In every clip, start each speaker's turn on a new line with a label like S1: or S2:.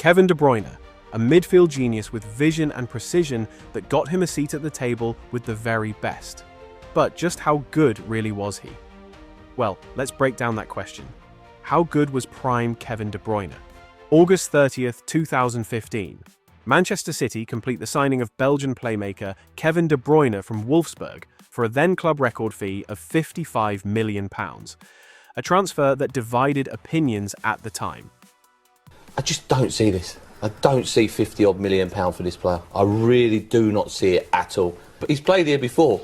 S1: Kevin De Bruyne, a midfield genius with vision and precision that got him a seat at the table with the very best. But just how good really was he? Well, let's break down that question. How good was Prime Kevin De Bruyne? August 30th, 2015. Manchester City complete the signing of Belgian playmaker Kevin De Bruyne from Wolfsburg for a then-club record fee of £55 million. A transfer that divided opinions at the time.
S2: I just don't see this. I don't see £50-odd million for this player. I really do not see it at all. But he's played here before,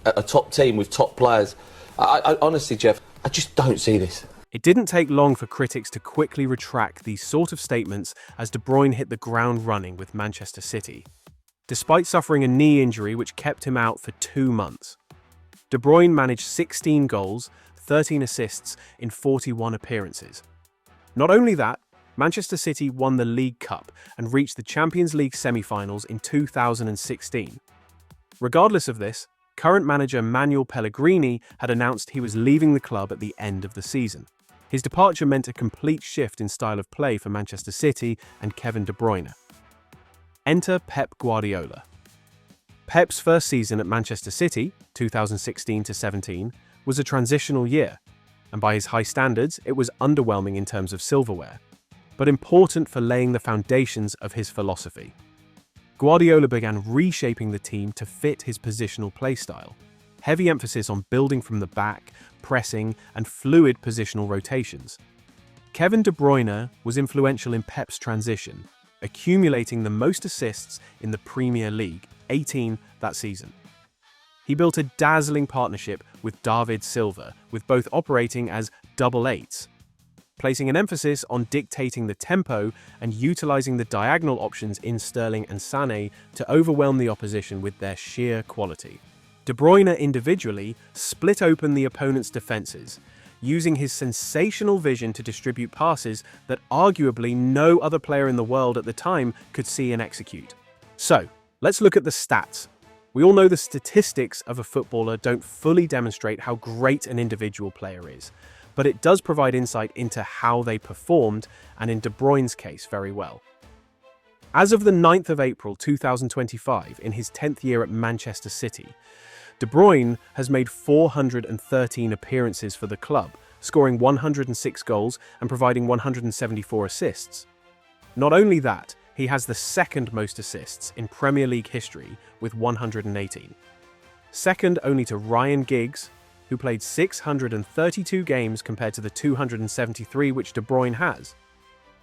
S2: at a top team with top players. I honestly, Jeff, I just don't see this.
S1: It didn't take long for critics to quickly retract these sort of statements as De Bruyne hit the ground running with Manchester City, despite suffering a knee injury which kept him out for 2 months. De Bruyne managed 16 goals, 13 assists in 41 appearances. Not only that, Manchester City won the League Cup and reached the Champions League semi-finals in 2016. Regardless of this, current manager Manuel Pellegrini had announced he was leaving the club at the end of the season. His departure meant a complete shift in style of play for Manchester City and Kevin De Bruyne. Enter Pep Guardiola. Pep's first season at Manchester City, 2016-17, was a transitional year, and by his high standards, it was underwhelming in terms of silverware, but important for laying the foundations of his philosophy. Guardiola began reshaping the team to fit his positional play style. Heavy emphasis on building from the back, pressing, and fluid positional rotations. Kevin De Bruyne was influential in Pep's transition, accumulating the most assists in the Premier League, 18 that season. He built a dazzling partnership with David Silva, with both operating as double eights, placing an emphasis on dictating the tempo and utilizing the diagonal options in Sterling and Sané to overwhelm the opposition with their sheer quality. De Bruyne individually split open the opponent's defenses, using his sensational vision to distribute passes that arguably no other player in the world at the time could see and execute. So, let's look at the stats. We all know the statistics of a footballer don't fully demonstrate how great an individual player is, but it does provide insight into how they performed, and in De Bruyne's case, very well. As of the 9th of April 2025, in his 10th year at Manchester City, De Bruyne has made 413 appearances for the club, scoring 106 goals and providing 174 assists. Not only that, he has the second most assists in Premier League history with 118. Second only to Ryan Giggs, who played 632 games compared to the 273 which De Bruyne has.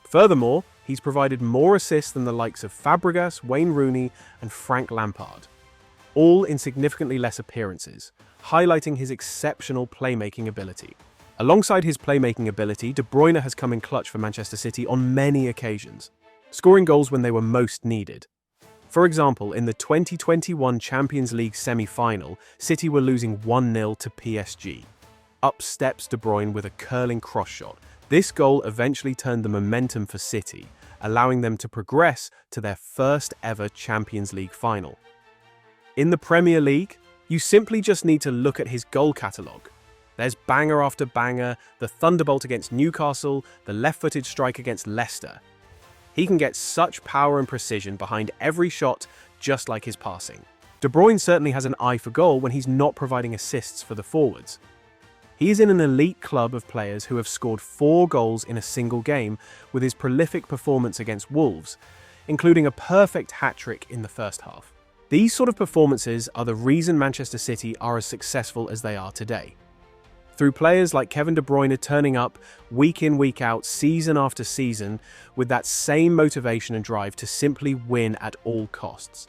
S1: Furthermore, he's provided more assists than the likes of Fabregas, Wayne Rooney, and Frank Lampard, all in significantly less appearances, highlighting his exceptional playmaking ability. Alongside his playmaking ability, De Bruyne has come in clutch for Manchester City on many occasions, scoring goals when they were most needed. For example, in the 2021 Champions League semi-final, City were losing 1-0 to PSG. Up steps De Bruyne with a curling cross shot. This goal eventually turned the momentum for City, allowing them to progress to their first ever Champions League final. In the Premier League, you simply just need to look at his goal catalogue. There's banger after banger, the thunderbolt against Newcastle, the left-footed strike against Leicester. He can get such power and precision behind every shot, just like his passing. De Bruyne certainly has an eye for goal when he's not providing assists for the forwards. He is in an elite club of players who have scored 4 goals in a single game with his prolific performance against Wolves, including a perfect hat-trick in the first half. These sort of performances are the reason Manchester City are as successful as they are today. Through players like Kevin De Bruyne turning up week in, week out, season after season, with that same motivation and drive to simply win at all costs.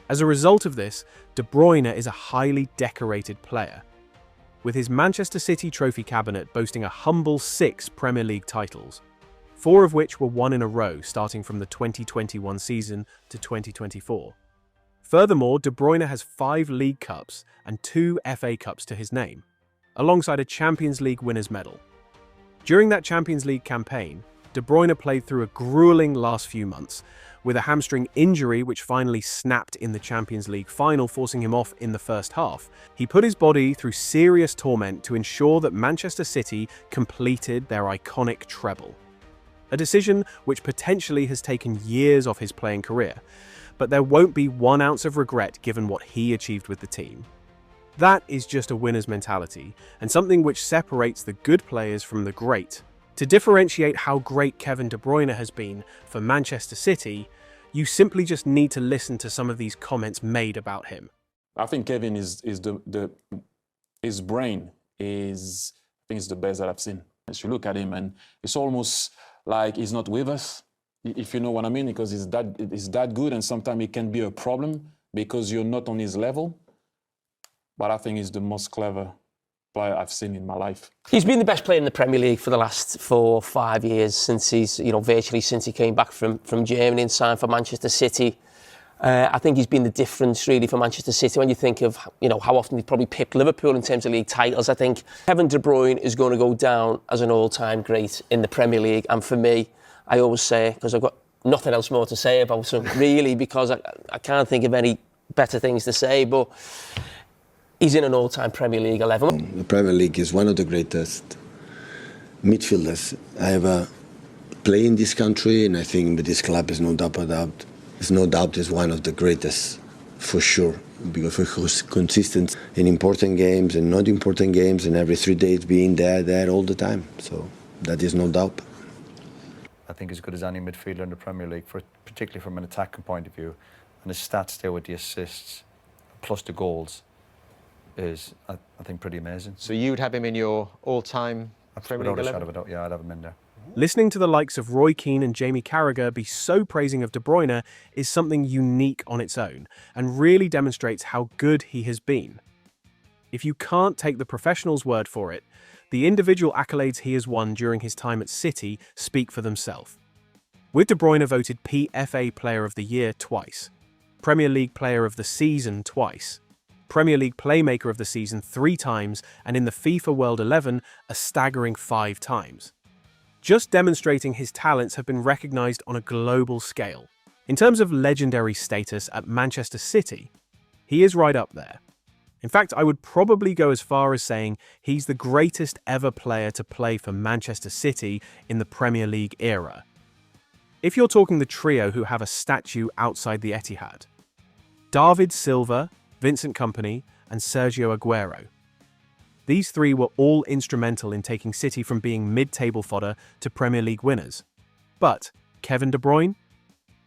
S1: As a result of this, De Bruyne is a highly decorated player, with his Manchester City trophy cabinet boasting a humble 6 Premier League titles, 4 of which were won in a row starting from the 2021 season to 2024. Furthermore, De Bruyne has 5 League Cups and 2 FA Cups to his name, alongside a Champions League winners' medal. During that Champions League campaign, De Bruyne played through a grueling last few months, with a hamstring injury which finally snapped in the Champions League final, forcing him off in the first half. He put his body through serious torment to ensure that Manchester City completed their iconic treble. a decision which potentially has taken years off his playing career, but there won't be 1 ounce of regret given what he achieved with the team. That is just a winner's mentality, and something which separates the good players from the great. To differentiate how great Kevin De Bruyne has been for Manchester City, you simply just need to listen to some of these comments made about him.
S3: I think Kevin his brain is, I think it's the best that I've seen. As you look at him, and it's almost like he's not with us, if you know what I mean, because he's that good, and sometimes it can be a problem because you're not on his level. But I think he's the most clever player I've seen in my life.
S4: He's been the best player in the Premier League for the last 4 or 5 years since virtually since he came back from Germany and signed for Manchester City. I think he's been the difference really for Manchester City when you think of how often he's probably pipped Liverpool in terms of league titles. I think Kevin De Bruyne is going to go down as an all-time great in the Premier League, and for me, I always say, because I've got nothing else more to say about him really, because I can't think of any better things to say, but he's in an all-time Premier League 11.
S5: The Premier League is one of the greatest midfielders I ever played in this country, and I think with this club is no doubt about it. There's no doubt he's one of the greatest, for sure, because he's consistent in important games and not important games, and every 3 days being there all the time. So that is no doubt.
S6: I think as good as any midfielder in the Premier League, particularly from an attacking point of view, and his stats there with the assists plus the goals is, I think, pretty amazing.
S7: So you'd have him in your all-time Premier League 11?
S6: Without a shadow of a doubt, yeah, I'd have him in there.
S1: Listening to the likes of Roy Keane and Jamie Carragher be so praising of De Bruyne is something unique on its own, and really demonstrates how good he has been. If you can't take the professional's word for it, the individual accolades he has won during his time at City speak for themselves. With De Bruyne voted PFA Player of the Year twice, Premier League Player of the Season twice, Premier League Playmaker of the Season 3 times, and in the FIFA World 11 a staggering 5 times. Just demonstrating his talents have been recognised on a global scale. In terms of legendary status at Manchester City, he is right up there. In fact, I would probably go as far as saying he's the greatest ever player to play for Manchester City in the Premier League era. If you're talking the trio who have a statue outside the Etihad: David Silva, Vincent Kompany, and Sergio Aguero. These 3 were all instrumental in taking City from being mid-table fodder to Premier League winners. But Kevin De Bruyne?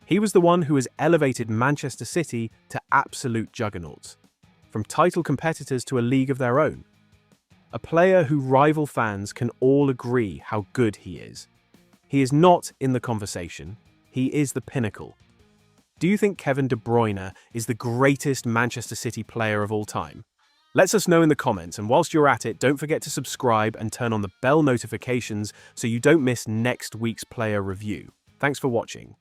S1: He was the one who has elevated Manchester City to absolute juggernauts, from title competitors to a league of their own. A player who rival fans can all agree how good he is. He is not in the conversation, he is the pinnacle. Do you think Kevin De Bruyne is the greatest Manchester City player of all time? Let us know in the comments, and whilst you're at it, don't forget to subscribe and turn on the bell notifications so you don't miss next week's player review. Thanks for watching.